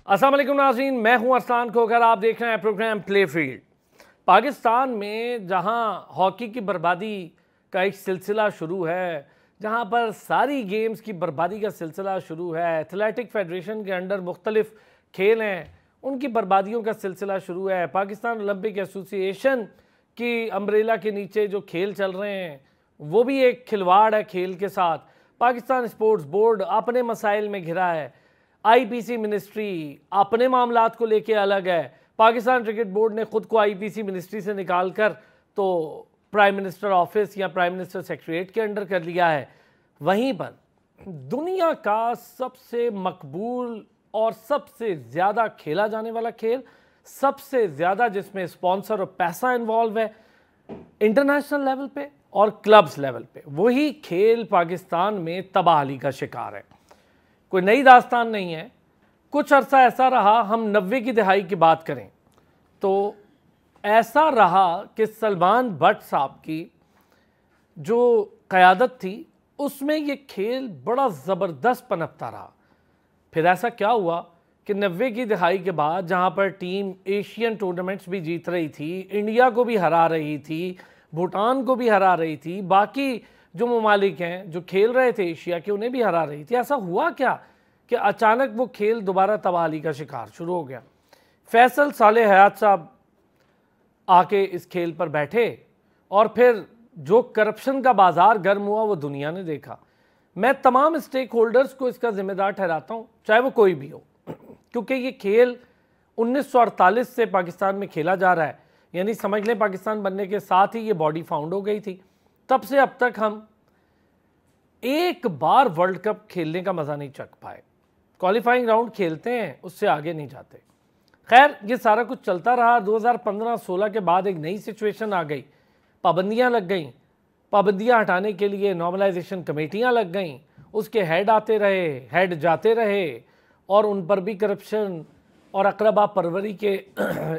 अस्सलाम वालेकुम नाज़रीन, मैं हूं अरसान खोखर। आप देख रहे हैं प्रोग्राम प्ले फील्ड। पाकिस्तान में जहां हॉकी की बर्बादी का एक सिलसिला शुरू है, जहां पर सारी गेम्स की बर्बादी का सिलसिला शुरू है, एथलेटिक फेडरेशन के अंडर मुख्तलिफ खेल हैं, उनकी बर्बादियों का सिलसिला शुरू है। पाकिस्तान ओलंपिक एसोसिएशन की अम्ब्रेला के नीचे जो खेल चल रहे हैं वो भी एक खिलवाड़ है खेल के साथ। पाकिस्तान स्पोर्ट्स बोर्ड अपने मसाइल में घिरा है, आईपीसी मिनिस्ट्री अपने मामलात को लेके अलग है। पाकिस्तान क्रिकेट बोर्ड ने खुद को आईपीसी मिनिस्ट्री से निकाल कर तो प्राइम मिनिस्टर ऑफिस या प्राइम मिनिस्टर सेक्रेटरीट के अंडर कर लिया है। वहीं पर दुनिया का सबसे मकबूल और सबसे ज़्यादा खेला जाने वाला खेल, सबसे ज़्यादा जिसमें स्पॉन्सर और पैसा इन्वॉल्व है इंटरनेशनल लेवल पे और क्लब्स लेवल पे, वही खेल पाकिस्तान में तबाही का शिकार है। कोई नई दास्तान नहीं है। कुछ अरसा ऐसा रहा, हम 90 की दहाई की बात करें तो ऐसा रहा कि सलमान भट्ट साहब की जो क़यादत थी उसमें ये खेल बड़ा ज़बरदस्त पनपता रहा। फिर ऐसा क्या हुआ कि 90 की दहाई के बाद जहाँ पर टीम एशियन टूर्नामेंट्स भी जीत रही थी, इंडिया को भी हरा रही थी, भूटान को भी हरा रही थी, बाकी जो ममालिक हैं जो खेल रहे थे एशिया के उन्हें भी हरा रही थी, ऐसा हुआ क्या कि अचानक वो खेल दोबारा तबाही का शिकार शुरू हो गया। फैसल साले हयात साहब आके इस खेल पर बैठे और फिर जो करप्शन का बाजार गर्म हुआ वो दुनिया ने देखा। मैं तमाम स्टेक होल्डर्स को इसका जिम्मेदार ठहराता हूँ, चाहे वो कोई भी हो, क्योंकि ये खेल 1948 से पाकिस्तान में खेला जा रहा है, यानी समझ लें पाकिस्तान बनने के साथ ही ये बॉडी फाउंड हो गई थी। तब से अब तक हम एक बार वर्ल्ड कप खेलने का मज़ा नहीं चख पाए। क्वालिफाइंग राउंड खेलते हैं, उससे आगे नहीं जाते। खैर, ये सारा कुछ चलता रहा। 2015-16 के बाद एक नई सिचुएशन आ गई, पाबंदियां लग गईं। पाबंदियां हटाने के लिए नॉर्मलाइजेशन कमेटियां लग गईं, उसके हेड आते रहे, हेड जाते रहे और उन पर भी करप्शन और अकरबा परवरी के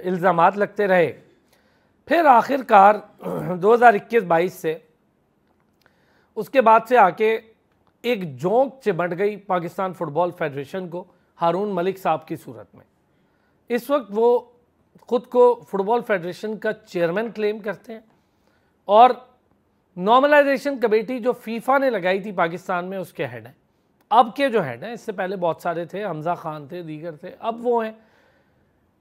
इल्ज़ामात लगते रहे। फिर आखिरकार 2021-22 से उसके बाद से आके एक जोंक चिमट गई पाकिस्तान फुटबॉल फेडरेशन को हारून मलिक साहब की सूरत में। इस वक्त वो खुद को फुटबॉल फेडरेशन का चेयरमैन क्लेम करते हैं और नॉर्मलाइजेशन कमेटी जो फीफा ने लगाई थी पाकिस्तान में उसके हेड हैं। अब के जो हेड हैं, इससे पहले बहुत सारे थे, हमजा खान थे, दीगर थे, अब वो हैं।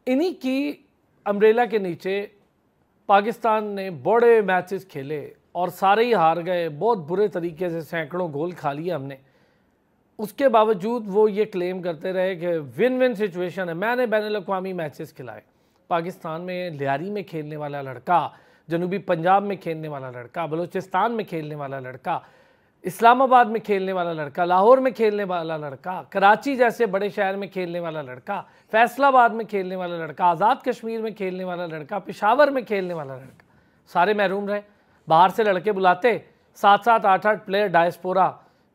इन्हीं की अम्ब्रेला के नीचे पाकिस्तान ने बड़े मैचेस खेले और सारे ही हार गए, बहुत बुरे तरीके से सैकड़ों गोल खा लिए हमने। उसके बावजूद वो ये क्लेम करते रहे कि विन विन सिचुएशन है। मैंने बैनुल-अक़वामी मैचेस खिलाए, पाकिस्तान में लियारी में खेलने वाला लड़का, जनूबी पंजाब में खेलने वाला लड़का, बलूचिस्तान में खेलने वाला लड़का, इस्लामाबाद में खेलने वाला लड़का, लाहौर में खेलने वाला लड़का, कराची जैसे बड़े शहर में खेलने वाला लड़का, फैसलाबाद में खेलने वाला लड़का, आज़ाद कश्मीर में खेलने वाला लड़का, पेशावर में खेलने वाला लड़का, सारे महरूम रहे। बाहर से लड़के बुलाते, 7-7, 8-8 प्लेयर डायस्पोरा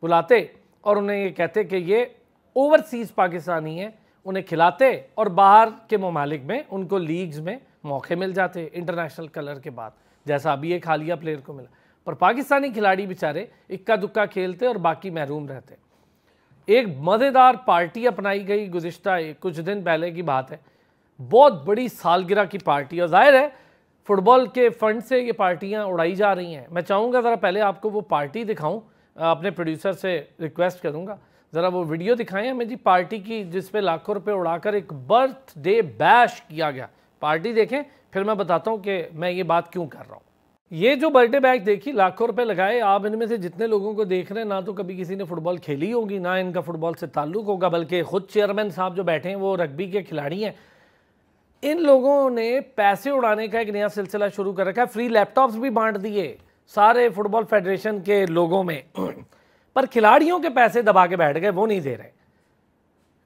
बुलाते और उन्हें ये कहते कि ये ओवरसीज़ पाकिस्तानी हैं, उन्हें खिलाते और बाहर के ममालिक में उनको लीग्स में मौके मिल जाते इंटरनेशनल कलर के बाद, जैसा अभी एक हालिया प्लेयर को मिला। पर पाकिस्तानी खिलाड़ी बेचारे इक्का दुक्का खेलते और बाकी महरूम रहते। एक मज़ेदार पार्टी अपनाई गई, गुज़िश्ता कुछ दिन पहले की बात है, बहुत बड़ी सालगिरह की पार्टी, और जाहिर है फुटबॉल के फंड से ये पार्टियां उड़ाई जा रही हैं। मैं चाहूँगा ज़रा पहले आपको वो पार्टी दिखाऊं, अपने प्रोड्यूसर से रिक्वेस्ट करूँगा ज़रा वो वीडियो दिखाएं हमें जी, पार्टी की जिस पे लाखों रुपए उड़ाकर एक बर्थडे बैश किया गया। पार्टी देखें, फिर मैं बताता हूँ कि मैं ये बात क्यों कर रहा हूँ। ये जो बर्थडे बैश देखी, लाखों रुपए लगाए। आप इनमें से जितने लोगों को देख रहे हैं, ना तो कभी किसी ने फुटबॉल खेली होगी, ना इनका फुटबॉल से ताल्लुक़ होगा, बल्कि खुद चेयरमैन साहब जो बैठे हैं वो रग्बी के खिलाड़ी हैं। इन लोगों ने पैसे उड़ाने का एक नया सिलसिला शुरू कर रखा है। फ्री लैपटॉप्स भी बांट दिए सारे फुटबॉल फेडरेशन के लोगों में पर खिलाड़ियों के पैसे दबा के बैठ गए, वो नहीं दे रहे।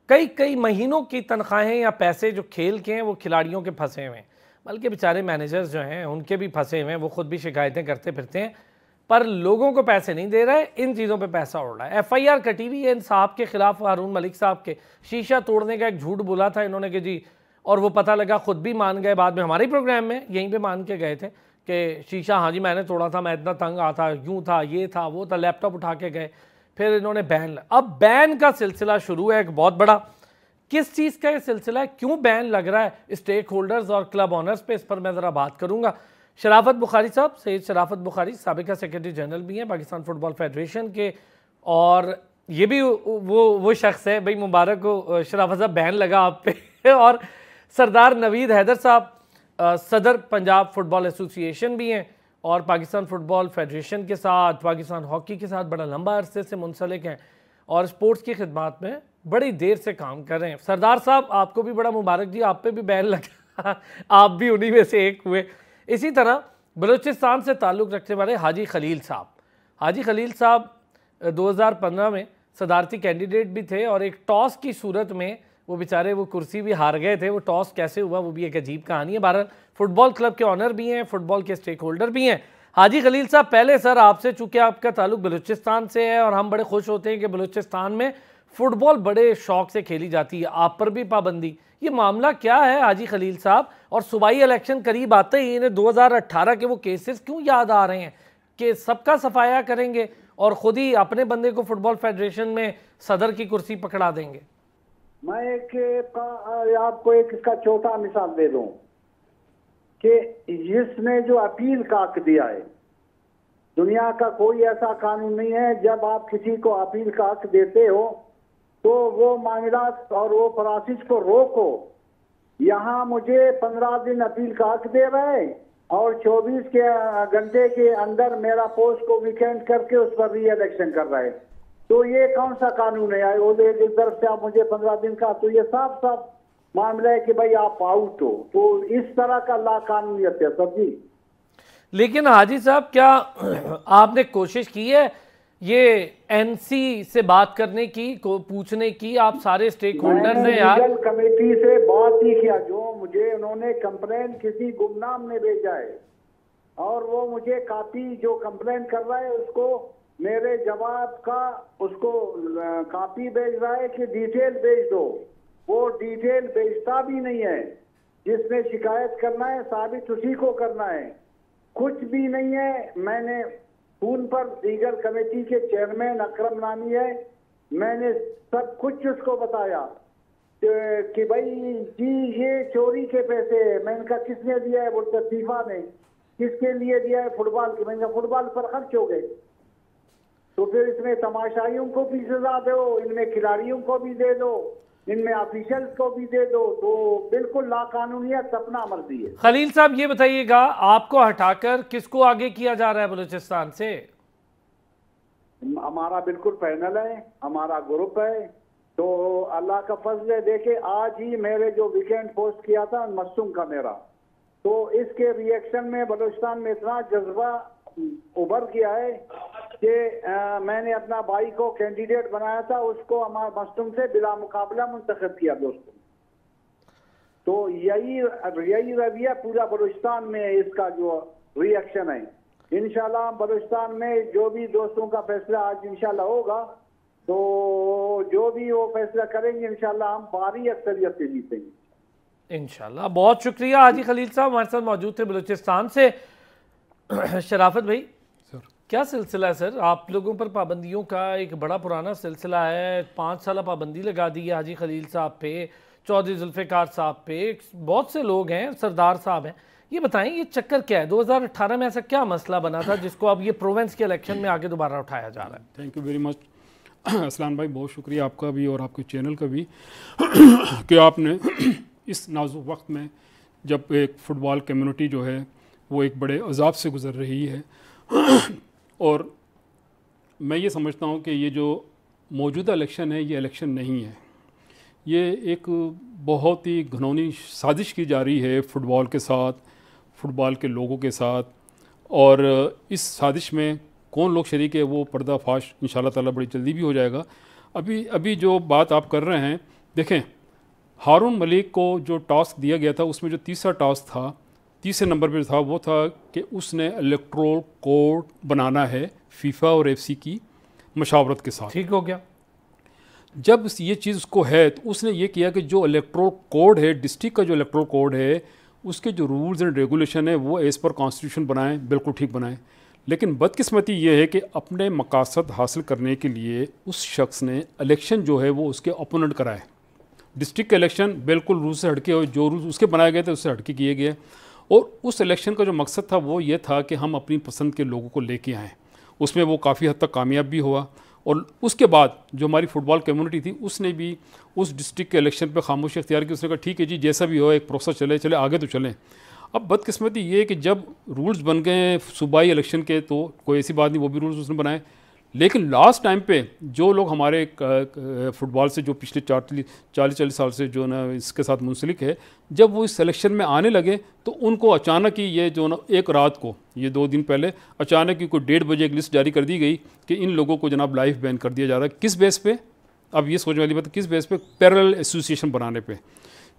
कई कई महीनों की तनख्वाहें या पैसे जो खेल के हैं वो खिलाड़ियों के फंसे हुए हैं, बल्कि बेचारे मैनेजर्स जो हैं उनके भी फंसे हुए हैं, वो खुद भी शिकायतें करते फिरते हैं, पर लोगों को पैसे नहीं दे रहे, इन चीज़ों पे पैसा उड़ रहा है। FIR कटी हुई है इन साहब के खिलाफ, हारून मलिक साहब के। शीशा तोड़ने का एक झूठ बोला था इन्होंने कि जी, और वो पता लगा खुद भी मान गए, बाद में हमारे प्रोग्राम में यहीं पे मान के गए थे कि शीशा हाँ जी मैंने तोड़ा था, मैं इतना तंग आता, यूँ था, ये था, वो था, लैपटॉप उठा के गए। फिर इन्होंने बैन, अब बैन का सिलसिला शुरू है एक बहुत बड़ा किस चीज़ का ये सिलसिला है, क्यों बैन लग रहा है स्टेक होल्डर्स और क्लब ऑनर्स पे, इस पर मैं ज़रा बात करूँगा। शराफत बुखारी साहब, सैयद शराफत बुखारी साबिका सेक्रेटरी जनरल भी हैं पाकिस्तान फुटबॉल फेडरेशन के, और ये भी वो शख्स है, भाई मुबारक हो शराफत साहब, बैन लगा आप पे और सरदार नवीद हैदर साहब सदर पंजाब फुटबॉल एसोसिएशन भी हैं और पाकिस्तान फुटबॉल फेडरेशन के साथ, पाकिस्तान हॉकी के साथ बड़ा लंबा अरसे से मुंसलिक हैं और स्पोर्ट्स की खिदमत में बड़ी देर से काम कर रहे हैं। सरदार साहब, आपको भी बड़ा मुबारक जी, आप पे भी बैन लगा, आप भी उन्हीं में से एक हुए। इसी तरह बलूचिस्तान से ताल्लुक़ रखने वाले हाजी खलील साहब 2015 में सदारती कैंडिडेट भी थे और एक टॉस की सूरत में वो बेचारे वो कुर्सी भी हार गए थे। वो टॉस कैसे हुआ वो भी एक अजीब कहानी है। बहरहाल फुटबॉल क्लब के ऑनर भी हैं, फुटबॉल के स्टेक होल्डर भी हैं। हाजी खलील साहब, पहले सर आपसे, चूँकि आपका ताल्लुक बलूचिस्तान से है और हम बड़े खुश होते हैं कि बलूचिस्तान में फ़ुटबॉल बड़े शौक़ से खेली जाती है, आप पर भी पाबंदी, ये मामला क्या है हाजी खलील साहब? और सूबाई इलेक्शन करीब आते ही इन्हें 2018 के वो केसेस क्यों याद आ रहे हैं कि सबका सफाया करेंगे और ख़ुद ही अपने बंदे को फुटबॉल फेडरेशन में सदर की कुर्सी पकड़ा देंगे? मैं आपको एक इसका छोटा मिसाल दे दूं कि इसने जो अपील का हक दिया है, दुनिया का कोई ऐसा कानून नहीं है जब आप किसी को अपील का हक देते हो तो वो मामला और वो प्रोसेस को रोको। यहाँ मुझे 15 दिन अपील का हक दे रहे हैं और 24 घंटे के अंदर मेरा पोस्ट को वीकेंड करके उस पर री इलेक्शन कर रहे हैं। तो ये कौन सा कानून है? वो एक तरफ से आप मुझे 15 दिन का, तो ये साफ साफ मामला है कि भाई आप आउट हो। तो इस तरह का ला कानूनियत है सब जी। लेकिन हाजी साहब, क्या आपने कोशिश की है ये एनसी से बात करने की, को पूछने की? आप सारे स्टेक होल्डर्स हैं यार। लीगल कमेटी से बात ही किया, जो मुझे उन्होंने कंप्लेन किसी गुमनाम ने भेजा है और वो मुझे कॉपी, जो कंप्लेन कर रहा है उसको मेरे जवाब का उसको कॉपी भेज रहा है कि डिटेल भेज दो। वो डिटेल भेजता भी नहीं है। जिसने शिकायत करना है साबित उसी को करना है, कुछ भी नहीं है। मैंने फोन पर लीगल कमेटी के चेयरमैन अकरम नामी है, मैंने सब कुछ उसको बताया कि भाई जी ये चोरी के पैसे है। मैंने कहा किसने दिया है? बोलते फीफा ने। किसके लिए दिया है? फुटबॉल के। मैंने कहा फुटबॉल पर खर्च हो गए। तो फिर इसमें तमाशाइयों को भी सजा दो, इनमें खिलाड़ियों को भी दे दो, इनमें ऑफिशियल्स को भी दे दो। तो बिल्कुल लाकानूनियत अपना मर्जी है। खलील साहब, ये बताइएगा, आपको हटाकर किसको आगे किया जा रहा है बलूचिस्तान से? हमारा बिल्कुल पैनल है, हमारा ग्रुप है। तो अल्लाह का फजल है। देखे आज ही मेरे जो वीकेंड पोस्ट किया था मसूम का मेरा, तो इसके रिएक्शन में बलूचिस्तान में इतना जज्बा उभर गया है कि मैंने अपना भाई को कैंडिडेट बनाया था, उसको हमारे मस्तूम से बिला मुकाबला मुंतखब किया दोस्तों। तो यही रवैया पूरा बलूचिस्तान में इसका जो रिएक्शन है। इंशाल्लाह बलूचिस्तान में जो भी दोस्तों का फैसला आज इंशाल्लाह होगा, तो जो भी वो फैसला करेंगे इंशाल्लाह हम भारी अक्सरियत से जीतेंगे इंशाल्लाह। बहुत शुक्रिया हाजी खलील साहब, हमारे साथ मौजूद थे बलूचिस्तान से। शराफत भाई, क्या सिलसिला है सर? आप लोगों पर पाबंदियों का एक बड़ा पुराना सिलसिला है, 5 साल पाबंदी लगा दी है हाजी खलील साहब पे, चौधरी जुल्फ़िकार साहब पे, बहुत से लोग हैं, सरदार साहब हैं। ये बताएं ये चक्कर क्या है? 2018 में ऐसा क्या मसला बना था जिसको अब ये प्रोविंस के इलेक्शन में आगे दोबारा उठाया जा रहा है? Thank you very much Aslan भाई, बहुत शुक्रिया आपका भी और आपके चैनल का भी कि आपने इस नाजुक वक्त में, जब एक फ़ुटबॉल कम्युनिटी जो है वो एक बड़े अजाब से गुज़र रही है, और मैं ये समझता हूँ कि ये जो मौजूदा इलेक्शन है ये इलेक्शन नहीं है, ये एक बहुत ही घिनौनी साजिश की जा रही है फ़ुटबॉल के साथ, फ़ुटबॉल के लोगों के साथ। और इस साजिश में कौन लोग शरीक है वो पर्दाफाश इंशाल्लाह ताला बड़ी जल्दी भी हो जाएगा। अभी जो बात आप कर रहे हैं, देखें हारून मलिक को जो टास्क दिया गया था उसमें जो तीसरा टास्क था, तीसरे नंबर पर था, वो था कि उसने इलेक्ट्रोल कोड बनाना है फीफा और एफसी की मशावरत के साथ। ठीक हो गया। जब ये चीज़ उसको है तो उसने ये किया कि जो इलेक्ट्रोल कोड है, डिस्ट्रिक्ट का जो इलेक्ट्रोल कोड है, उसके जो रूल्स एंड रेगुलेशन है वो एज़ पर कॉन्स्टिट्यूशन बनाएं, बिल्कुल ठीक बनाएं। लेकिन बदकिस्मती ये है कि अपने मकासद हासिल करने के लिए उस शख्स ने इलेक्शन जो है वो उसके ओपोनेंट कराए, डिस्ट्रिक्ट के इलेक्शन बिल्कुल रूल से हटके, और जो रूल उसके बनाए गए थे उससे हटके किए गए। और उस इलेक्शन का जो मकसद था वो ये था कि हम अपनी पसंद के लोगों को लेके आएँ। उसमें वो काफ़ी हद तक कामयाब भी हुआ। और उसके बाद जो हमारी फुटबॉल कम्युनिटी थी उसने भी उस डिस्ट्रिक्ट के इलेक्शन पे खामोशी अख्तियार की। उसने कहा ठीक है जी, जैसा भी हो एक प्रोसेस चले चले आगे तो चलें। अब बदकिस्मती ये है कि जब रूल्स बन गए सूबाई इलेक्शन के, तो कोई ऐसी बात नहीं, वो भी रूल्स उसने बनाए। लेकिन लास्ट टाइम पे जो लोग हमारे फुटबॉल से जो पिछले 40 साल से जो ना इसके साथ मुंसलिक है, जब वो इस सिलेक्शन में आने लगे तो उनको अचानक ही ये जो ना एक रात को, ये 2 दिन पहले अचानक ही कोई 1:30 बजे एक लिस्ट जारी कर दी गई कि इन लोगों को जनाब लाइफ बैन कर दिया जा रहा है। किस बेस पे? अब ये सोचने वाली बात, किस बेस पे? पैरेलल एसोसिएशन बनाने पे।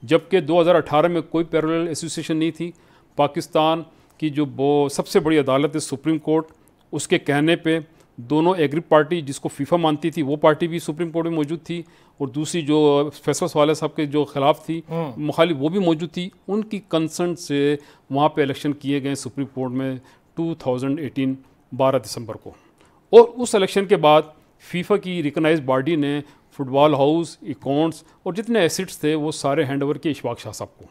जबकि 2018 में कोई पैरेलल एसोसिएशन नहीं थी। पाकिस्तान की जो वो सबसे बड़ी अदालत है सुप्रीम कोर्ट, उसके कहने पे दोनों एग्री पार्टी जिसको फीफा मानती थी वो पार्टी भी सुप्रीम कोर्ट में मौजूद थी, और दूसरी जो फैसल वाले साहब के जो खिलाफ थी मुखालिफ, वो भी मौजूद थी। उनकी कंसर्न से वहाँ पे इलेक्शन किए गए सुप्रीम कोर्ट में 2018 12 दिसंबर को। और उस इलेक्शन के बाद फीफा की रिकगनाइज बॉडी ने फुटबॉल हाउस, अकाउंट्स और जितने एसेट्स थे वो सारे हैंडओवर किए इशफाक शाह साहब को।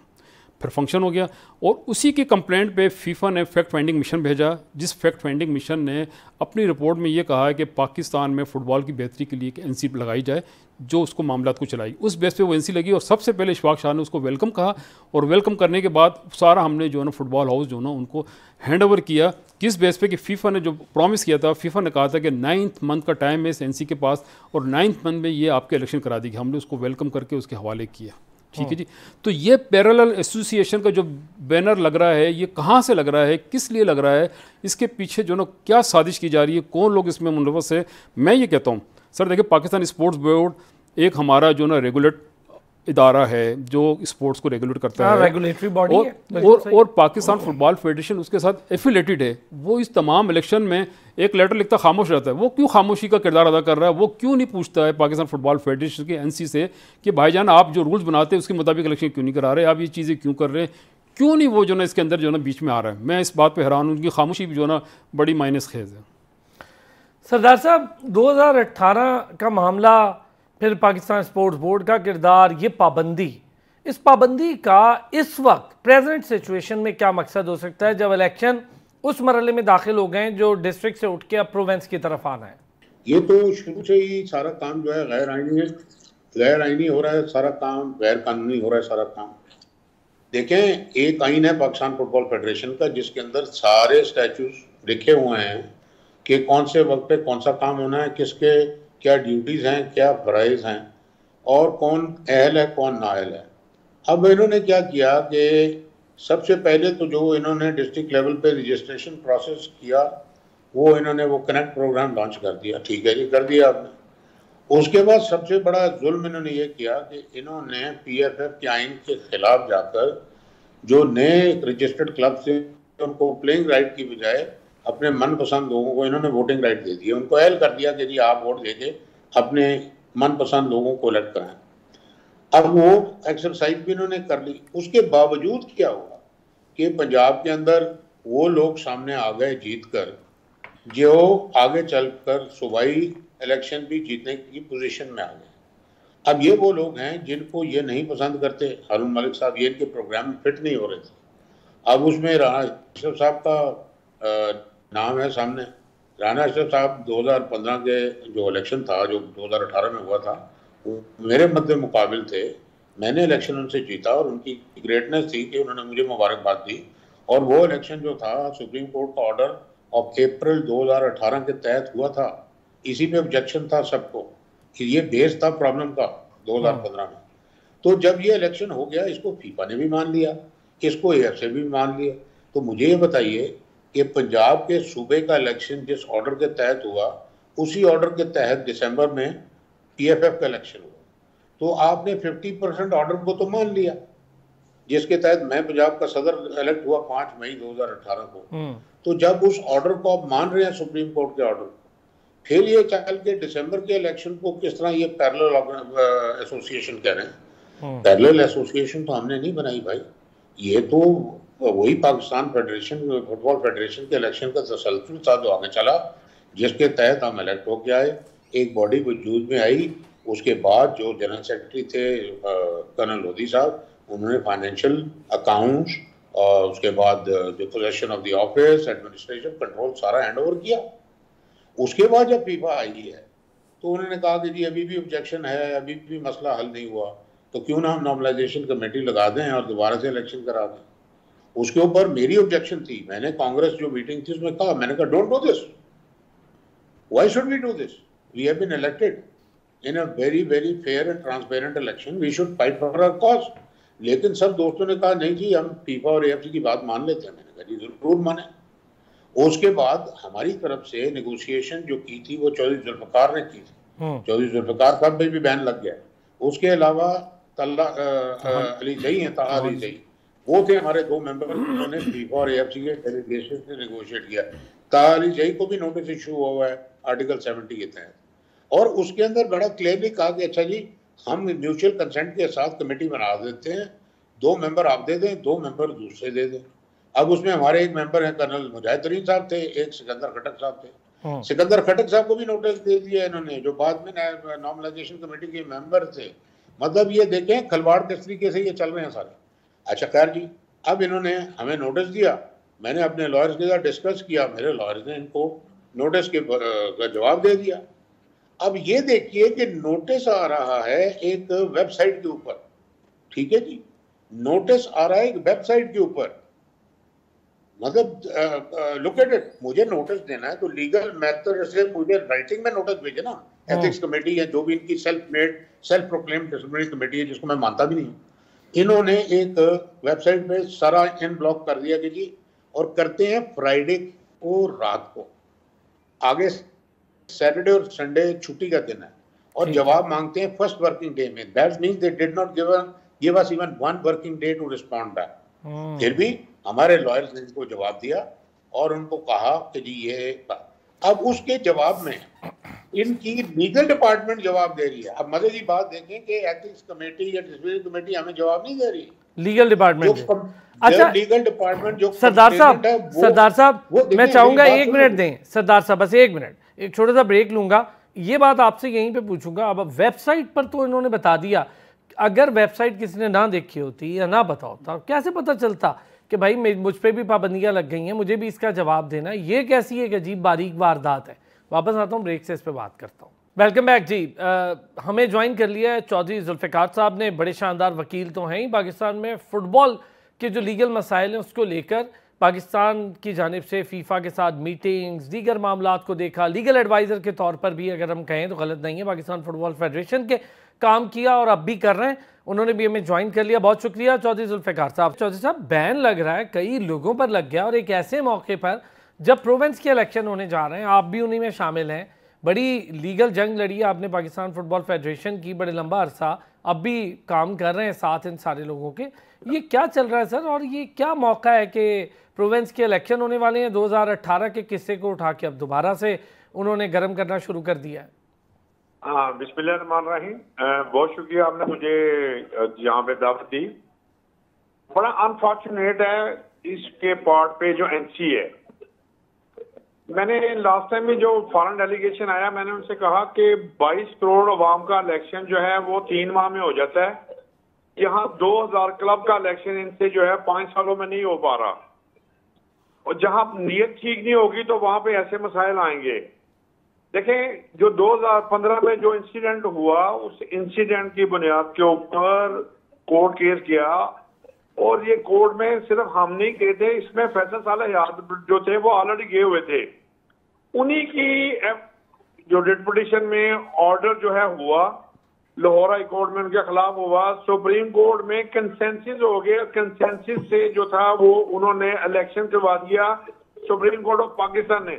फिर फंक्शन हो गया, और उसी की कंप्लेंट पे फीफा ने फैक्ट फाइंडिंग मिशन भेजा, जिस फैक्ट फाइंडिंग मिशन ने अपनी रिपोर्ट में ये कहा है कि पाकिस्तान में फ़ुटबॉल की बेहतरी के लिए एक एनसी लगाई जाए, जो उसको मामलात को चलाई। उस बेस पे वो एनसी लगी, और सबसे पहले इशफाक शाह ने उसको वेलकम कहा, और वेलकम करने के बाद सारा हमने जो है ना फुटबॉल हाउस जो है ना उनको हैंड ओवर किया। किस बेस पे कि फ़ीफ़ा ने जो प्रॉमिस किया था, फ़ीफ़ा ने कहा था कि 9th मंथ का टाइम है इस एनसी के पास, और 9th मंथ में ये आपके इलेक्शन करा देगी। हमने उसको वेलकम करके उसके हवाले किया। ठीक है जी। तो ये पैरेलल एसोसिएशन का जो बैनर लग रहा है, ये कहाँ से लग रहा है, किस लिए लग रहा है, इसके पीछे जो ना क्या साजिश की जा रही है, कौन लोग इसमें मुलव्वस है? मैं ये कहता हूँ सर, देखिए पाकिस्तान स्पोर्ट्स बोर्ड एक हमारा जो ना रेगुलेट इदारा है जो स्पोर्ट्स को रेगुलेट करता है, रेगुलेटरी बॉडी है। और पाकिस्तान फुटबॉल फेडरेशन उसके साथ एफिलेटेड है। वो इस तमाम इलेक्शन में एक लेटर लिखता खामोश रहता है। वो क्यों खामोशी का किरदार अदा कर रहा है? वो क्यों नहीं पूछता है पाकिस्तान फुटबॉल फेडरेशन के एनसी से कि भाईजान आप जो रूल्स बनाते हैं उसके मुताबिक इलेक्शन क्यों नहीं करा रहे, आप ये चीज़ें क्यों कर रहे हैं, क्यों नहीं वो जो ना इसके अंदर जो ना बीच में आ रहा है? मैं इस बात पर हैरान हूँ, उनकी खामोशी भी जो ना बड़ी माइनस खेज है। सरदार साहब, 2018 का मामला, फिर पाकिस्तान स्पोर्ट्स बोर्ड का किरदार, ये पाबंदी, इस पाबंदी का इस वक्त प्रेजेंट सिचुएशन में क्या मकसद हो सकता है, जब इलेक्शन उस मरहले में दाखिल हो गए जो डिस्ट्रिक्ट से उठ के अब प्रोविंस की तरफ आना है? ये तो शुरू से ही सारा काम जो है गैर आईनी हो रहा है, सारा काम गैर कानूनी हो रहा है, सारा काम। देखें, एक आइन है पाकिस्तान फुटबॉल फेडरेशन का, जिसके अंदर सारे स्टैट्यूट लिखे हुए हैं कि कौन से वक्त पे कौन सा काम होना है, किसके क्या ड्यूटीज़ हैं, क्या फ़राइज़ हैं, और कौन अहल है कौन नाअहल है। अब इन्होंने क्या किया कि सबसे पहले तो जो इन्होंने डिस्ट्रिक्ट लेवल पे रजिस्ट्रेशन प्रोसेस किया, वो इन्होंने वो कनेक्ट प्रोग्राम लॉन्च कर दिया। ठीक है जी, कर दिया आपने। उसके बाद सबसे बड़ा जुल्म इन्होंने ये किया कि इन्होंने PFF के आइन के खिलाफ जाकर जो नए रजिस्टर्ड क्लब से उनको प्लेइंग राइट की बजाय अपने मनपसंद लोगों को इन्होंने वोटिंग राइट दे दी। उनको एहल कर दिया कि जी आप वोट देके अपने मनपसंद लोगों को इलेक्ट कराएं। अब वो एक्सरसाइज भी इन्होंने कर ली। उसके बावजूद क्या हुआ कि पंजाब के अंदर वो लोग सामने आ गए जीत कर, जो आगे चलकर सूबाई इलेक्शन भी जीतने की पोजीशन में आ गए। अब ये वो लोग हैं जिनको ये नहीं पसंद करते। हारून मलिक साहब ये इनके प्रोग्राम में फिट नहीं हो रहे थे। अब उसमें राना अशरफ साहब का नाम है सामने। राना अशरफ साहब 2015 के जो इलेक्शन था, जो 2018 में हुआ था, मेरे मध्य मुकाबिल थे। मैंने इलेक्शन उनसे जीता और उनकी ग्रेटनेस थी कि उन्होंने मुझे मुबारकबाद दी। और वो इलेक्शन जो था सुप्रीम कोर्ट का ऑर्डर ऑफ अप्रैल 2018 के तहत हुआ था। इसी पे ऑब्जेक्शन था सबको कि ये बेस था प्रॉब्लम का 2015 में। तो जब ये इलेक्शन हो गया, इसको फीफा ने भी मान लिया, इसको AFC भी मान लिया। तो मुझे ये बताइए कि पंजाब के सूबे का इलेक्शन जिस ऑर्डर के तहत हुआ, उसी ऑर्डर के तहत दिसंबर में PFF का इलेक्शन हुआ। तो आपने 50% ऑर्डर को तो मान लिया, जिसके तहत मैं पंजाब का सदर इलेक्ट हुआ 5 मई 2018 को। तो जब उस ऑर्डर को आप मान रहे हैं, सुप्रीम कोर्ट के ऑर्डर, फिर ये चल के दिसंबर के इलेक्शन को किस तरह ये पैरेलल एसोसिएशन कह रहे हैं? पैरेलल एसोसिएशन तो हमने नहीं बनाई भाई, ये तो वही पाकिस्तान फेडरेशन, फुटबॉल फेडरेशन के इलेक्शन का तसलसल था जो आगे चला, जिसके तहत हम इलेक्ट होके आए। एक बॉडी वजूद में आई उसके बाद जो जनरल सेक्रेटरी थे कर्नल लोधी साहब, उन्होंने फाइनेंशियल अकाउंट्स और उसके बाद जो possession of the office, administration, control सारा हैंड ओवर किया। उसके बाद जब फीफा आई है तो उन्होंने कहा कि जी अभी भी ऑब्जेक्शन है, अभी भी मसला हल नहीं हुआ, तो क्यों ना हम नॉर्मलाइजेशन कमेटी लगा दें और दोबारा से इलेक्शन करा दें। उसके ऊपर मेरी ऑब्जेक्शन थी, मैंने कांग्रेस जो मीटिंग थी उसमें कहा, मैंने कहा don't do this, why should we do this, we have been elected in a very very fair and transparent election, we should fight for our cause. लेकिन सब दोस्तों ने कहा नहीं जी हम फीफा और एएफसी की बात मान लेते हैं। मैंने कहा जी जरूर माने। उसके बाद हमारी तरफ से नेगोशिएशन जो की थी वो चौधरी जुल्फकार ने की थी, चौधरी जुल्फकार साहब पे भी बैन लग गया। उसके अलावा तल्ला अली जई हैं, ताहा अली जई, वो थे हमारे 2 मेंबर, उन्होंने फीफा और एएफसी के डेलीगेशन से नेगोशिएट किया। ताहा अली जई को भी नोटिस इशू हुआ है आर्टिकल 70 के तहत, और उसके अंदर बड़ा क्लियरली कहा कि अच्छा जी हम म्यूचुअल कंसेंट के साथ कमेटी बना देते हैं, 2 मेंबर आप दे दें, 2 मेंबर दूसरे दे दें। अब उसमें हमारे एक मेंबर हैं कर्नल मुजाहिदीन साहब थे, एक सिकंदर खटक साहब थे। सिकंदर खटक साहब को भी नोटिस दे दिया इन्होंने, जो बाद में नॉर्मलाइजेशन कमेटी के मेंबर थे। मतलब ये देखें खिलवाड़ किस तरीके से ये चल रहे हैं सारे। अच्छा खैर जी, अब इन्होंने हमें नोटिस दिया, मैंने अपने लॉयर्स के साथ डिस्कस किया, मेरे लॉयर्स ने इनको नोटिस का जवाब दे दिया। अब ये देखिए कि नोटिस आ रहा है एक वेबसाइट के ऊपर, ठीक है जी, नोटिस आ रहा है एक वेबसाइट के ऊपर, मतलब लुक एट इट, मुझे नोटिस देना है तो लीगल मेथड से मुझे राइटिंग में नोटिस भेजे ना। एथिक्स कमेटी है जो भी इनकी self made self proclaimed disciplinary committee है, जिसको मैं मानता भी नहीं हूँ, इन्होंने एक वेबसाइट पे सारा इन ब्लॉक कर दिया कि जी, और करते हैं फ्राइडे को रात को, आगे सैटरडे और संडे छुट्टी का दिन है, और जवाब मांगते हैं फर्स्ट वर्किंग डे में। That means they did not give us even 1 working day to respond back. फिर भी हमारे लॉयर्स ने इनको जवाब दिया और उनको कहा कि जी ये, अब उसके जवाब में इनकी लीगल डिपार्टमेंट जवाब दे रही है। अब मजे की बात देखें कि एथिक्स कमेटी या डिसिप्लिनरी कमेटी हमें जवाब नहीं दे रही, लीगल डिपार्टमेंट। अच्छा लीगल डिपार्टमेंट जो सरदार साहब मैं चाहूंगा 1 मिनट दें सरदार साहब, बस 1 मिनट, एक छोटा सा ब्रेक लूंगा। ये बात आपसे यहीं पे पूछूंगा। अब वेबसाइट पर तो इन्होंने बता दिया, अगर वेबसाइट किसी ने ना देखी होती या ना पता होता, कैसे पता चलता कि भाई मुझ पर भी पाबंदियां लग गई हैं, मुझे भी इसका जवाब देना। ये कैसी एक अजीब बारीक वारदात है। वापस आता हूँ ब्रेक से, इस पर बात करता हूँ। वेलकम बैक जी। हमें ज्वाइन कर लिया है चौधरी जुल्फ़िकार साहब ने, बड़े शानदार वकील तो हैं ही पाकिस्तान में। फुटबॉल के जो लीगल मसाइल हैं उसको लेकर पाकिस्तान की जानिब से फीफा के साथ मीटिंग्स, दीगर मामलात को देखा, लीगल एडवाइज़र के तौर पर भी अगर हम कहें तो गलत नहीं है, पाकिस्तान फुटबॉल फेडरेशन के काम किया और अब भी कर रहे हैं। उन्होंने भी हमें ज्वाइन कर लिया, बहुत शुक्रिया चौधरी जुल्फ़िकार साहब। चौधरी साहब, बैन लग रहा है, कई लोगों पर लग गया, और एक ऐसे मौके पर जब प्रोविंस के इलेक्शन होने जा रहे हैं, आप भी उन्हीं में शामिल हैं। बड़ी लीगल जंग लड़ी है आपने पाकिस्तान फुटबॉल फेडरेशन की, बड़े लंबा अरसा, अब भी काम कर रहे हैं साथ इन सारे लोगों के। ये क्या चल रहा है सर, और ये क्या मौका है कि प्रोविंस के इलेक्शन होने वाले हैं? 2018 के किस्से को उठा के अब दोबारा से उन्होंने गर्म करना शुरू कर दिया है। हाँ, बिस्मिल्लाहिर्रहमानिर्रहीम। बहुत शुक्रिया आपने मुझे यहाँ पे दावत दी। बड़ा अनफॉर्चुनेट है इसके पार्ट पे जो एनसी है। मैंने लास्ट टाइम में जो फॉरेन डेलीगेशन आया, मैंने उनसे कहा कि 22 करोड़ अवाम का इलेक्शन जो है वो 3 माह में हो जाता है। यहाँ 2000 क्लब का इलेक्शन इनसे जो है 5 सालों में नहीं हो पा रहा, और जहाँ नीयत ठीक नहीं होगी तो वहां पे ऐसे मसाइल आएंगे। देखें, जो 2015 में जो इंसिडेंट हुआ, उस इंसिडेंट की बुनियाद के ऊपर कोर्ट केस गया, और ये कोर्ट में सिर्फ हम नहीं गए थे, इसमें फैसल साले याद जो थे वो ऑलरेडी गए हुए थे। उन्हीं की जो रिट पिटीशन में ऑर्डर जो है हुआ, लाहौर हाई कोर्ट में उनके खिलाफ हुआ, सुप्रीम कोर्ट में कंसेंसस हो गया। कंसेंसस से जो था वो उन्होंने इलेक्शन करवा दिया सुप्रीम कोर्ट ऑफ पाकिस्तान ने।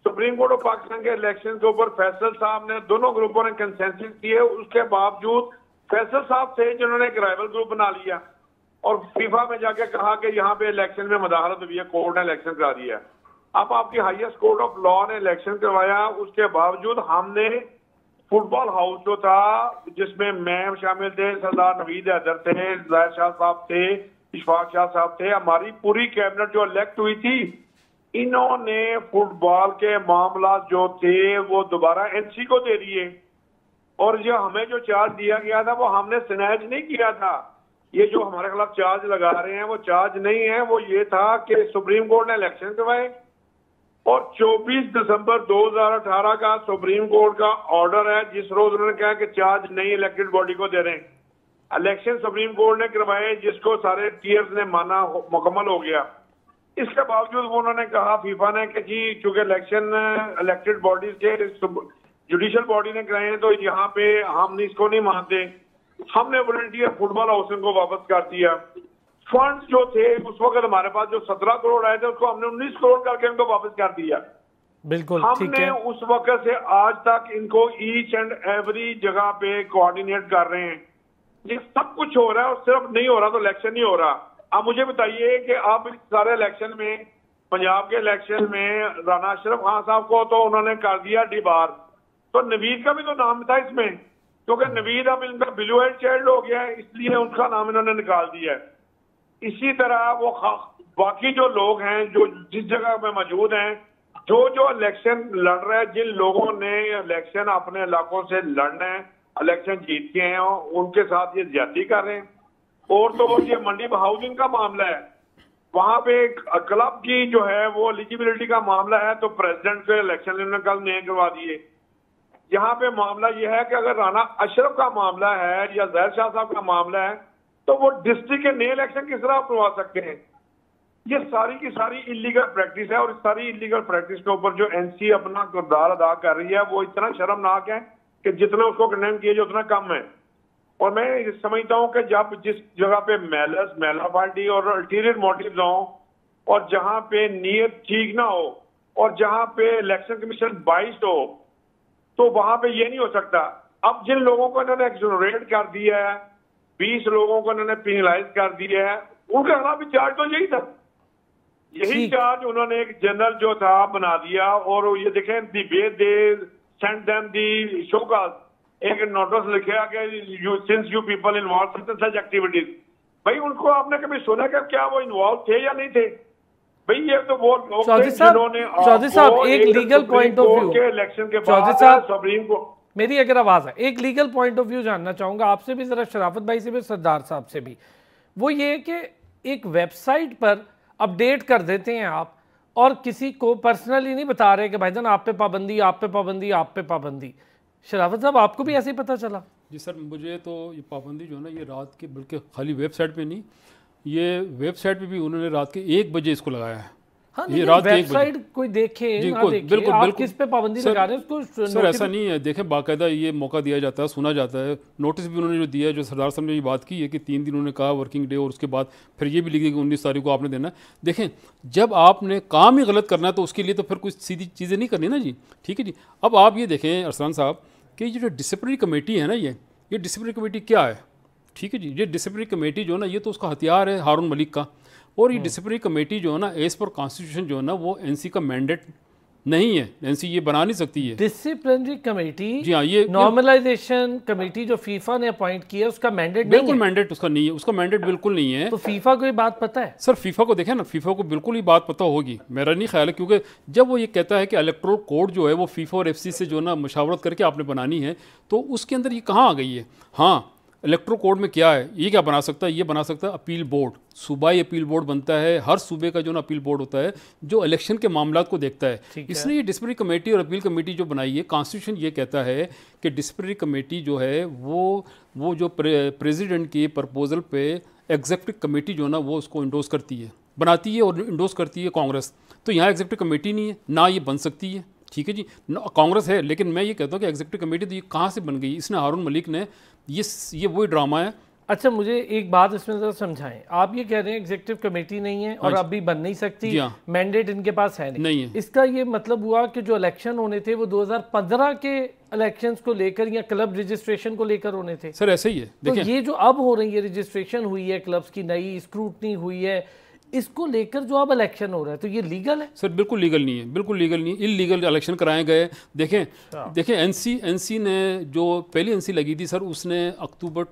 सुप्रीम कोर्ट ऑफ पाकिस्तान के इलेक्शन के ऊपर फैसल साहब ने, दोनों ग्रुपों ने कंसेंसस किए। उसके बावजूद फैसल साहब थे जिन्होंने एक राइवल ग्रुप बना लिया और फीफा में जाके कहा कि यहाँ पे इलेक्शन में मदाखलत हुई है, कोर्ट ने इलेक्शन करा दिया। अब आपकी हाईएस्ट कोर्ट ऑफ लॉ ने इलेक्शन करवाया, उसके बावजूद हमने फुटबॉल हाउस जो था, जिसमें मैं शामिल थे, सरदार नवीद हैदर थे, जाहिर शाह साहब थे, इशफाक शाह साहब थे, हमारी पूरी कैबिनेट जो इलेक्ट हुई थी, इन्होंने फुटबॉल के मामला जो थे वो दोबारा एनसी को दे दिए। और जो हमें जो चार्ज दिया गया था वो हमने स्नैच नहीं किया था। ये जो हमारे खिलाफ चार्ज लगा रहे हैं वो चार्ज नहीं है, वो ये था कि सुप्रीम कोर्ट ने इलेक्शन करवाए और 24 दिसंबर 2018 का सुप्रीम कोर्ट का ऑर्डर है जिस रोज उन्होंने कहा कि चार्ज नई इलेक्टेड बॉडी को दे रहे हैं। इलेक्शन सुप्रीम कोर्ट ने करवाए जिसको सारे टीयर्स ने माना, मुकम्मल हो गया। इसके बावजूद वो उन्होंने कहा फीफा ने कि जी चूंकि इलेक्शन इलेक्टेड बॉडीज के जुडिशियल बॉडी ने कराए हैं तो यहाँ पे हम इसको नहीं मानते। हमने वॉलंटियर फुटबॉल हाउसिंग को वापस कर दिया। फंड्स जो थे उस वक्त हमारे पास जो 17 करोड़ आए थे उसको हमने 19 करोड़ करके उनको वापस कर दिया। बिल्कुल हमने उस वक्त से आज तक इनको ईच एंड एवरी जगह पे कोऑर्डिनेट कर रहे हैं। ये सब कुछ हो रहा है और सिर्फ नहीं हो रहा तो इलेक्शन नहीं हो रहा। अब मुझे बताइए कि आप इस सारे इलेक्शन में, पंजाब के इलेक्शन में राना अशरफ खान साहब को तो उन्होंने कर दिया डिबार, तो नवीद का भी तो नाम था इसमें, क्योंकि नवीद अब इनका ब्लू हेड चाइल्ड हो गया है इसलिए उनका नाम इन्होंने निकाल दिया है। इसी तरह वो बाकी जो लोग हैं जो जिस जगह पे मौजूद हैं, जो इलेक्शन लड़ रहे हैं, जिन लोगों ने इलेक्शन अपने इलाकों से लड़ना है, इलेक्शन जीत के हैं, उनके साथ ये ज्यादती कर रहे हैं। और तो ये मंडी हाउसिंग का मामला है, वहां पे क्लब की जो है वो एलिजिबिलिटी का मामला है तो प्रेसिडेंट के इलेक्शन इन्होंने कल नहीं करवा दिए। यहाँ पे मामला ये है कि अगर राना अशरफ का मामला है या जहर शाह साहब का मामला है तो वो डिस्ट्रिक्ट के नए इलेक्शन किस तरह करवा सकते हैं। ये सारी की सारी इलीगल प्रैक्टिस है और इस सारी इलीगल प्रैक्टिस के ऊपर जो एनसी अपना किरदार अदा कर रही है वो इतना शर्मनाक है कि जितना उसको कंडेम किया उतना कम है। और मैं समझता हूं कि जब जिस जगह पे महिला पार्टी और अल्टीरियर मोटिव्स हो और जहां पे नीयत ठीक ना हो और जहां पे इलेक्शन कमीशन बाइस्ड हो तो वहां पे ये नहीं हो सकता। अब जिन लोगों को इन्होंने एक्सोनरेट कर दिया है, 20 लोगों को इन्होंने पेनलाइज कर दिया है, उनके खिलाफ भी चार्ज तो यही था। यही चार्ज उन्होंने एक जनरल जो था बना दिया। और ये देखें they send them the show cause, एक नोटिस लिखा कि since you people involve in such activities. भाई उनको आपने कभी सुना कि क्या वो इन्वॉल्व थे या नहीं थे? भाई ये तो वो लोग थे जिन्होंने चौधरी साहब एक लीगल पॉइंट ऑफ व्यू के इलेक्शन के बाद सुप्रीम कोर्ट, मेरी अगर आवाज है, एक लीगल पॉइंट ऑफ व्यू जानना चाहूंगा आपसे भी, जरा शराफत भाई से भी, सरदार साहब से भी। वो ये कि एक वेबसाइट पर अपडेट कर देते हैं आप और किसी को पर्सनली नहीं बता रहे कि भाईजान आप पे पाबंदी, आप पे पाबंदी, आप पे पाबंदी। शराफत साहब आपको भी ऐसे ही पता चला? जी सर, मुझे तो ये पाबंदी जो है ना ये रात के, बल्कि खाली वेबसाइट पे नहीं, ये वेबसाइट पे भी उन्होंने रात के 1 बजे इसको लगाया है। हाँ, ये रात वेबसाइट कोई देखे ना देखे, बिल्कुल, आप किस पे पाबंदी लगा रहे हैं उसको? सर ऐसा नहीं है, देखें बाकायदा ये मौका दिया जाता है, सुना जाता है। नोटिस भी उन्होंने जो दिया है, जो सरदार साहब ने ये बात की है कि 3 दिन उन्होंने कहा वर्किंग डे, और उसके बाद फिर ये भी लिख दिया कि 19 तारीख को आपने देना है। देखें जब आपने काम ही गलत करना है तो उसके लिए तो फिर कुछ सीधी चीज़ें नहीं करनी ना जी, ठीक है जी। अब आप ये देखें अरसलान साहब कि ये जो डिसिप्लिनरी कमेटी है ना, ये डिसिप्लिनरी कमेटी क्या है, ठीक है जी। ये डिसिप्लिनरी कमेटी जो है ना, ये तो उसका हथियार है हारून मलिक का। और ये डिसिप्लिनरी कमेटी जो है ना, एज पर कॉन्स्टिट्यूशन जो है ना, वो एनसी का मैंडेट नहीं है, एनसी ये बना नहीं सकती है डिसिप्लिनरी कमेटी। जी हाँ, ये नॉर्मलाइजेशन कमेटी जो फीफा ने अपॉइंट किया उसका मैंडेट बिल्कुल मैंडेट उसका नहीं है, उसका मैंडेट बिल्कुल नहीं है। तो फीफा को ये बात पता है? सर फीफा को देखें ना, फीफा को बिल्कुल ही बात पता होगी, मेरा नहीं ख्याल है, क्योंकि जब वो ये कहता है कि इलेक्टोरल कोड जो है वो फीफा और एफसी से जो ना मशावरत करके आपने बनानी है, तो उसके अंदर ये कहाँ आ गई है। हाँ, इलेक्ट्रो कोड में क्या है, ये क्या बना सकता है, ये बना सकता है अपील बोर्ड, सूबाई अपील बोर्ड बनता है। हर सूबे का जो ना अपील बोर्ड होता है जो इलेक्शन के मामलात को देखता है। इसलिए ये डिसिप्लिनरी कमेटी और अपील कमेटी जो बनाई है, कॉन्स्टिट्यूशन ये कहता है कि डिसिप्लिनरी कमेटी जो है वो जो प्रेसिडेंट की प्रपोजल पे एग्जीक्यूटिव कमेटी जो ना वो उसको इंडोर्स करती है, बनाती है और इंडोर्स करती है कांग्रेस। तो यहाँ एग्जीक्यूटिव कमेटी नहीं है, ना ये बन सकती है, ठीक है जी। कांग्रेस है, लेकिन मैं ये कहता हूँ कि एग्जीक्यूटिव कमेटी तो ये कहाँ से बन गई? इसने हारून मलिक ने ये वही ड्रामा है। अच्छा, मुझे एक बात इसमें जरा समझाएं। आप ये कह रहे हैं एग्जीक्यूटिव कमेटी नहीं है और अभी बन नहीं सकती, मैंडेट इनके पास है नहीं है। इसका ये मतलब हुआ कि जो इलेक्शन होने थे वो 2015 के इलेक्शंस को लेकर या क्लब रजिस्ट्रेशन को लेकर होने थे? सर ऐसे ही है। तो ये जो अब हो रही है, रजिस्ट्रेशन हुई है क्लब्स की, नई स्क्रूटनी हुई है, इसको लेकर जो अब इलेक्शन हो रहा है, तो ये लीगल है? सर बिल्कुल लीगल नहीं है, बिल्कुल लीगल नहीं है। इलीगल इलेक्शन कराए गए। देखें एनसी ने जो पहली एनसी लगी थी सर, उसने अक्टूबर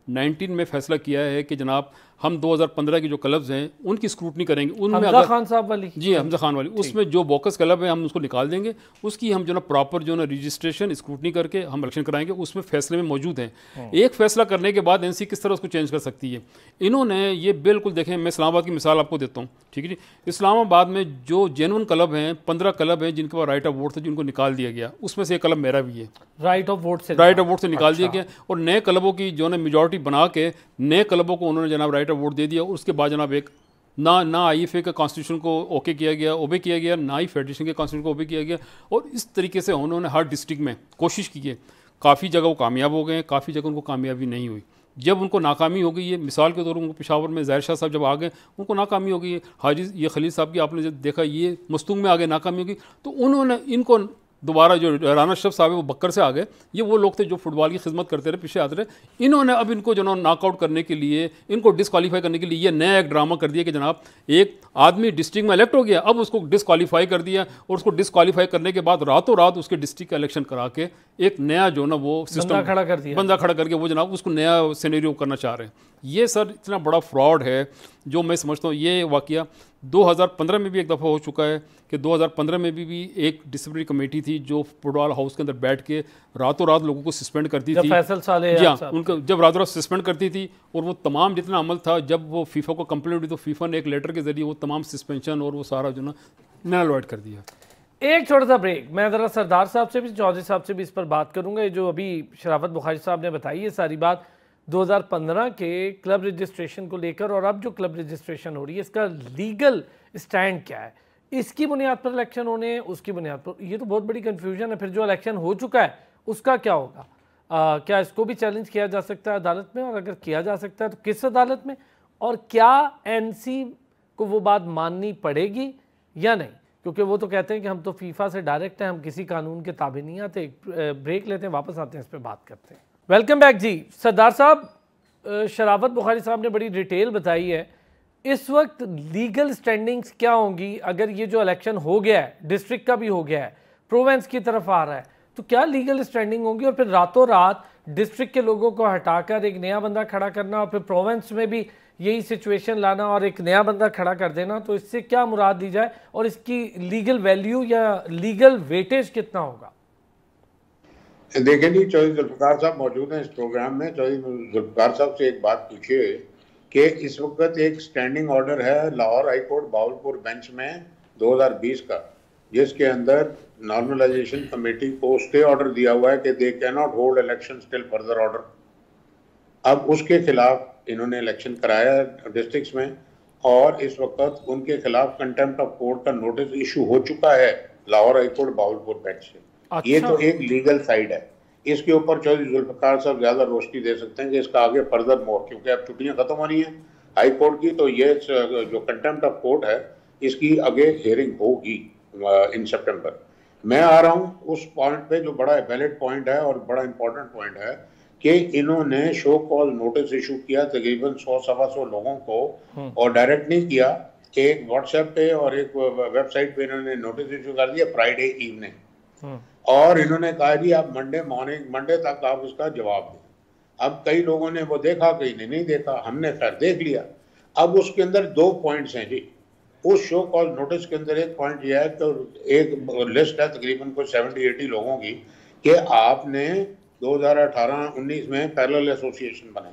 19 में फैसला किया है कि जनाब हम 2015 की जो क्लब्स हैं उनकी स्क्रूटनी करेंगे, उनमें हमजा खान साहब वाली, जी हमजा खान वाली, उसमें जो बोकस क्लब है हम उसको निकाल देंगे, उसकी हम जो ना प्रॉपर जो ना रजिस्ट्रेशन स्क्रूटनी करके हम इलेक्शन कराएंगे, उसमें फैसले में मौजूद हैं। एक फैसला करने के बाद एनसी किस तरह उसको चेंज कर सकती है। इन्होंने ये बिल्कुल देखें, मैं इस्लामाबाद की मिसाल आपको देता हूँ, ठीक है जी। इस्लामाबाद में जो जेन्युइन क्लब हैं 15 क्लब हैं जिनके पास राइट ऑफ वोट थे, जिनको निकाल दिया गया, उसमें से एक क्लब मेरा भी है, राइट ऑफ वोट से निकाल दिया गया। और नए क्लबों की जो है मेजॉरिटी बना के नए क्लबों को उन्होंने जनाब राइट ऑफ वोट दे दिया। उसके बाद जनाब एक ना आईएफए का कॉन्स्टिट्यूशन को ओके किया गया, ओबे किया गया, ना ही फेडरेशन के कॉन्स्टिट्यूशन को ओबे किया गया। और इस तरीके से उन्होंने हर डिस्ट्रिक्ट में कोशिश की है। काफ़ी जगह वो कामयाब हो गए, काफ़ी जगह उनको कामयाबी नहीं हुई। जब उनको नाकामी हो गई है, मिसाल के तौर पर उनको पेशावर में ज़ाहिर शाह साहब जब आ गए, उनको नाकामी हो गई है। हाजी ये खलील साहब की आपने जब देखा, ये मस्तूंग में आ गए, नाकामी हो गई, तो उन्होंने इनको दोबारा जो राना अशरफ साहब है वो बक्कर से आ गए। ये वो लोग थे जो फुटबॉल की खिदमत करते रहे, पीछे आते रहे। इन्होंने अब इनको जो नॉकआउट करने के लिए, इनको डिसक्वालीफाई करने के लिए ये नया एक ड्रामा कर दिया कि जनाब एक आदमी डिस्ट्रिक्ट में इलेक्ट हो गया, अब उसको डिसक्वालीफाई कर दिया, और उसको डिसक्वालीफाई करने के बाद रातों रात उसके डिस्ट्रिक्ट का इलेक्शन करा के एक नया जो ना वो सिस्टम बंदा खड़ा करके वो जनाब उसको नया सिनेरियो करना चाह रहे हैं। ये सर इतना बड़ा फ्रॉड है जो मैं समझता हूँ। ये वाकया 2015 में भी एक दफ़ा हो चुका है कि 2015 में भी एक डिसिप्लिनरी कमेटी थी जो फुटबॉल हाउस के अंदर बैठ के रातों रात लोगों को सस्पेंड करती थी। फैसल साले जी हाँ, उनका जब रातों रात सस्पेंड करती थी, और वो तमाम जितना अमल था, जब वो फीफा को कंप्लेंट हुई तो फीफा ने एक लेटर के जरिए वो तमाम सस्पेंशन और वो सारा जो ना नल अवॉइड कर दिया। एक छोटा सा ब्रेक, मैं ज़रा सरदार साहब से भी, चौधरी साहब से भी इस पर बात करूँगा। ये जो अभी शराफत बुखारी साहब ने बताई है सारी बात 2015 के क्लब रजिस्ट्रेशन को लेकर, और अब जो क्लब रजिस्ट्रेशन हो रही है इसका लीगल स्टैंड क्या है, इसकी बुनियाद पर इलेक्शन होने हैं, उसकी बुनियाद पर, ये तो बहुत बड़ी कन्फ्यूजन है। फिर जो इलेक्शन हो चुका है उसका क्या होगा? क्या इसको भी चैलेंज किया जा सकता है अदालत में, और अगर किया जा सकता है तो किस अदालत में, और क्या एनसी को वो बात माननी पड़ेगी या नहीं? क्योंकि वो तो कहते हैं कि हम तो फीफा से डायरेक्ट हैं, हम किसी कानून के ताबे नहीं आते। ब्रेक लेते हैं, वापस आते हैं, इस पर बात करते हैं। वेलकम बैक जी। सरदार साहब, शराफत बुखारी साहब ने बड़ी डिटेल बताई है। इस वक्त लीगल स्टैंडिंग्स क्या होंगी अगर ये जो इलेक्शन हो गया है, डिस्ट्रिक्ट का भी हो गया है, प्रोविंस की तरफ आ रहा है, तो क्या लीगल स्टैंडिंग होगी? और फिर रातों रात डिस्ट्रिक्ट के लोगों को हटाकर एक नया बंदा खड़ा करना, और फिर प्रोविंस में भी यही सिचुएशन लाना और एक नया बंदा खड़ा कर देना, तो इससे क्या मुराद दी जाए, और इसकी लीगल वैल्यू या लीगल वेटेज कितना होगा? देखिए जी, चौधरी जुल्फिकार साहब मौजूद हैं इस प्रोग्राम में। चौधरी जुल्फिकार साहब से एक बात पूछिए कि इस वक्त एक स्टैंडिंग ऑर्डर है Lahore high court Bahawalpur bench में 2020 का, जिसके अंदर नॉर्मलाइजेशन कमेटी को स्टे ऑर्डर दिया हुआ है कि they can not hold election till further order. अब उसके खिलाफ इन्होंने इलेक्शन कराया डिस्ट्रिक्ट्स में, और इस वक्त उनके खिलाफ कंटेम्प्ट ऑफ कोर्ट का नोटिस इशू हो चुका है Lahore high court Bahawalpur bench से। अच्छा। ये तो एक लीगल साइड है। इसके ऊपर चौधरी जुल्फिकार साहब ज्यादा रोशनी दे सकते हैं कि इसका आगे फर्दर मोर, क्योंकि अब छुट्टियां खत्म हो रही हैं हाई कोर्ट की, तो ये जो कंटेम्प्ट ऑफ कोर्ट है इसकी आगे हियरिंग होगी इन सितंबर। मैं आ रहा हूं उस पॉइंट पे जो बड़ा वैलिड पॉइंट है और बड़ा इंपॉर्टेंट पॉइंट है कि इन्होंने शो कॉल नोटिस इशू किया तकरीबन 100-125 लोगों को, और डायरेक्ट नहीं किया, एक व्हाट्सएप पे और एक वेबसाइट पे इन्होंने नोटिस इशू कर दिया फ्राइडे इवनिंग, और इन्होंने कहा जी आप मंडे तक आप उसका जवाब दें। अब कई लोगों ने वो देखा, कई ने नहीं देखा, हमने खैर देख लिया। अब उसके अंदर 2 पॉइंट्स हैं जी। उस शो कॉल नोटिस के अंदर एक पॉइंट यह है कि एक लिस्ट है तकरीबन कुछ 70-80 लोगों की कि आपने 2018-19 में पैरेलल एसोसिएशन बनाई,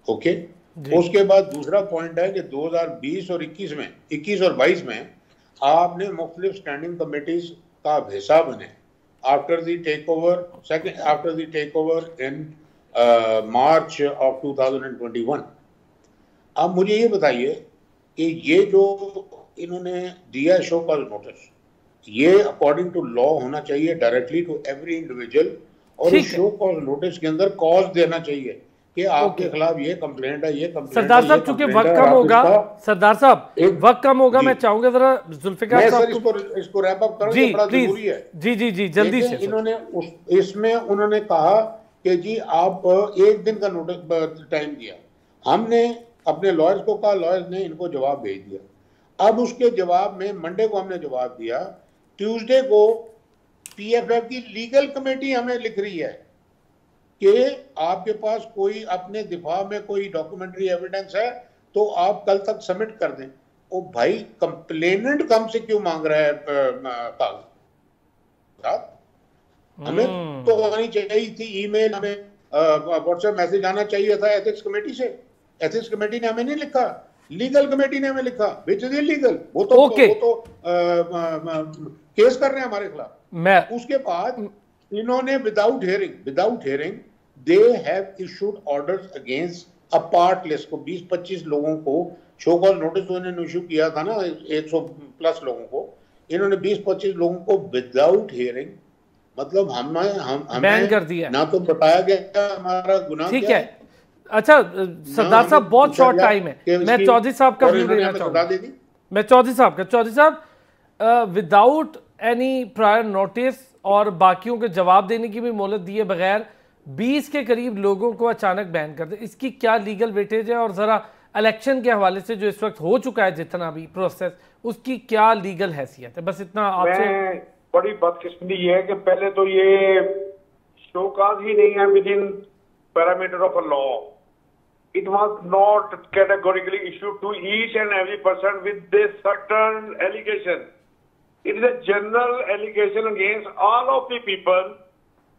ओके। उसके बाद दूसरा पॉइंट है कि 2020 और 21 और 22 में आपने मुख्तलिफ स्टैंडिंग कमेटीज का हिस्सा बने after the takeover in March of 2021। अब मुझे ये बताइए कि ये जो इन्होंने दिया शो कॉल नोटिस, ये अकॉर्डिंग टू लॉ होना चाहिए डायरेक्टली टू एवरी इंडिविजुअल, और उस शो कॉल नोटिस के अंदर कॉज देना चाहिए कि आपके खिलाफ ये कंप्लेंट है, ये कंप्लेंट। सरदार साहब चूंकि वक्त कम होगा, सरदार साहब वक्त कम होगा, मैं चाहूंगा जरा जुल्फिकार साहब इसको रैप अप करो, बड़ा जरूरी है। जी जल्दी से। इन्होंने इसमें उन्होंने कहा कि जी आप 1 दिन का नोटिस टाइम दिया, हमने अपने लॉयर्स को कहा, लॉयर्स ने इनको जवाब भेज दिया। अब उसके जवाब में मंडे को हमने जवाब दिया, ट्यूसडे को पीएफएफ की लीगल कमेटी हमें लिख रही है कि आपके पास कोई अपने दिफा में कोई डॉक्यूमेंट्री एविडेंस है तो आप कल तक सबमिट कर दें। ओ भाई, कंप्लेनेंट कम से क्यों मांग रहा है कागजात? हमें तो आनी चाहिए थी ईमेल, हमें व्हाट्सएप मैसेज आना चाहिए था एथिक्स कमेटी से। एथिक्स कमेटी ने हमें नहीं लिखा, लीगल कमेटी ने हमें लिखा, विच इज इलीगल। वो तो केस कर रहे हैं हमारे खिलाफ। उसके बाद इन्होंने without hearing they have issued orders against a part list को 20-25 लोगों को शो कॉल नोटिस उन्होंने इशू किया था ना, 100+ लोगों को। इन्होंने 20-25 लोगों को विदाउट हियरिंग, मतलब हमें बैन कर दिया, ना तो बताया गया हमारा गुनाह ठीक क्या है। अच्छा सरदार साहब, बहुत शॉर्ट टाइम है, मैं चौधरी साहब का व्यू लेना चाहूंगा। मैं चौधरी साहब विदाउट एनी प्रायर नोटिस और बाकियों के जवाब देने की भी मोहलत दिए बगैर 20 के करीब लोगों को अचानक बैन कर दे, इसकी क्या लीगल वेटेज है? और जरा इलेक्शन के हवाले से जो इस वक्त हो चुका है जितना भी प्रोसेस, उसकी क्या लीगल हैसियत है? बस इतना आपसे। बड़ी बदकिस्मती ये है कि पहले तो ये शोकाज ही नहीं है within parameter of a law. It was not categorically issued to each and every person with this certain allegation. It is a general allegation against all of the people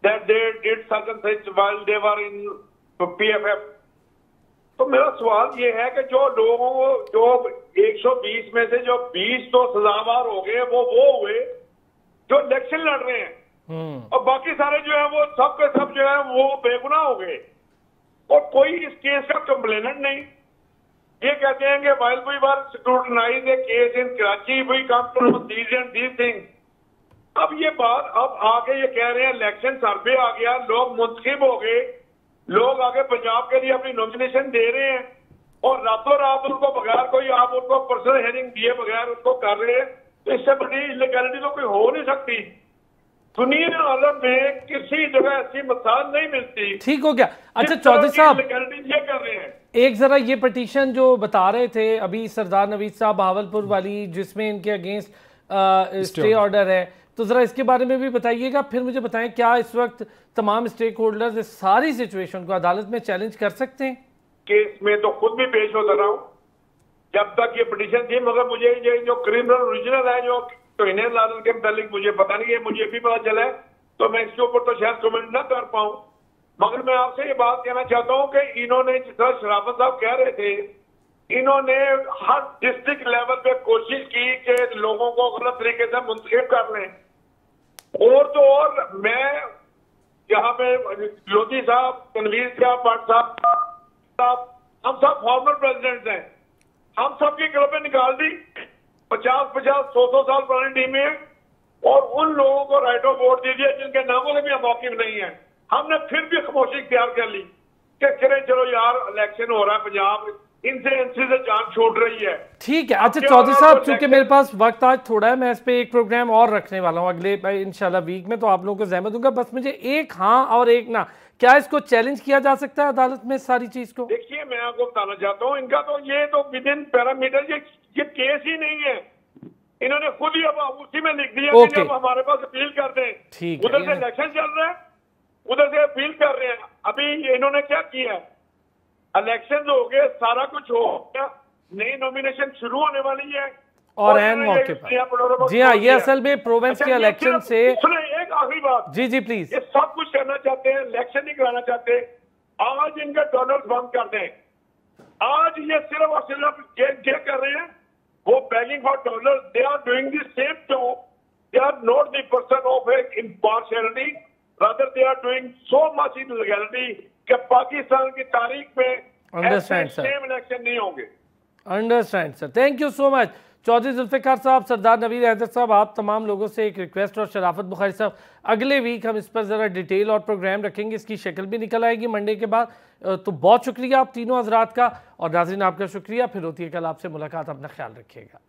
that they did such and such while they were in PFF. तो मेरा सवाल ये है कि जो लोगों को, जो 120 में से जो 20 तो सजावार हो गए, वो हुए जो इलेक्शन लड़ रहे हैं, और बाकी सारे जो है वो सब के सब जो है वो बेगुनाह हो गए, और कोई इस केस का कंप्लेनेंट नहीं। ये कहते हैं कि while we were scrutinizing a case in Karachi, we come to know these and these things. अब ये बात अब आगे ये कह रहे हैं इलेक्शन सर्वे आ गया, लोग मुंतखब हो गए, लोग आगे पंजाब के लिए अपनी नॉमिनेशन दे रहे हैं, और रातों रात उनको बगैर कोई, आप उनको पर्सनल हियरिंग दिए बगैर उसको कर रहे हैं। तो इससे बड़ी इलीगैलिटी तो कोई हो नहीं सकती। दुनिया आलम में किसी जगह ऐसी मिसाल नहीं मिलती। ठीक हो गया। अच्छा चौधरी साहब, ये कर रहे हैं एक जरा ये पिटीशन जो बता रहे थे अभी सरदार नवीद साहब भावलपुर वाली, जिसमें इनके अगेंस्ट स्टे ऑर्डर है, तो जरा इसके बारे में भी बताइएगा। फिर मुझे बताएं, क्या इस वक्त तमाम स्टेक होल्डर्स इस सारी सिचुएशन को अदालत में चैलेंज कर सकते हैं? केस में तो खुद भी पेश होता रहा हूं जब तक ये पिटीशन थी, मगर मुझे ये जो क्रिमिनल ओरिजिनल है जो तौहीन लाल के मुतालिक मुझे पता नहीं है, मुझे भी पता चला है, तो मैं इसके ऊपर तो शायद कमेंट ना कर पाऊं। मगर मैं आपसे ये बात कहना चाहता हूं कि इन्होंने, जिस तरह शराफत साहब कह रहे थे, इन्होंने हर डिस्ट्रिक्ट लेवल पे कोशिश की कि लोगों को गलत तरीके से मुंतखब कर लें। और तो और मैं यहाँ पे लोधी साहब, तनवीर साहब, भट्ट साहब, हम सब फॉर्मर प्रेसिडेंट्स हैं, हम सबकी क्लबें निकाल दी, 50-50, 100 साल पुरानी टीमें हैं, और उन लोगों को राइट ऑफ वोट दीजिए जिनके नामों से भी हम वाकिफ नहीं है। हमने फिर भी खामोशी इख्तियार कर ली कि चलो यार इलेक्शन हो रहा है पंजाब, इनसे से जान छूट रही है। ठीक है। अच्छा चौधरी साहब, चूंकि मेरे पास वक्त आज थोड़ा है, मैं इस पे एक प्रोग्राम और रखने वाला हूँ अगले इंशाल्लाह वीक में, तो आप लोगों को जहमत दूंगा। बस मुझे एक हाँ और एक ना, क्या इसको चैलेंज किया जा सकता है अदालत में सारी चीज को? देखिए, मैं आपको बताना चाहता हूँ, इनका तो ये तो विद इन पैरामीटर ये केस ही नहीं है। इन्होंने खुद ही अब उसी में लिख दिया कि जब हमारे पास अपील कर दें, उधर से इलेक्शन चल रहा है, उधर से अपील कर रहे हैं। अभी इन्होंने क्या किया, इलेक्शन हो गए, सारा कुछ हो गया, नई नॉमिनेशन शुरू होने वाली है, और एन मौके पर। जी हाँ, ये असल में प्रोविंस के इलेक्शन से। एक आखिरी बात, जी प्लीज। ये सब कुछ करना चाहते हैं, इलेक्शन नहीं कराना चाहते। आज इनके डॉलर बंद कर दें। आज ये सिर्फ और सिर्फ ये कर रहे हैं, वो begging for dollars. They are doing the same job. They are not the person of impartiality. Rather, they are doing so much illegality कि पाकिस्तान की तारीख में ऐसे सेम इलेक्शन नहीं होंगे। Understand sir, thank you so much. Chaudhry Zulfiqar Sahab, Sardar Naveed Haider साहब, आप तमाम लोगों से एक रिक्वेस्ट, और शराफत बुखारी साहब, अगले वीक हम इस पर ज़रा डिटेल और प्रोग्राम रखेंगे, इसकी शक्ल भी निकल आएगी मंडे के बाद। तो बहुत शुक्रिया आप तीनों हजरात का, और नाज़रीन आपका शुक्रिया। फिर होती है कल आपसे मुलाकात, अपना ख्याल रखिएगा।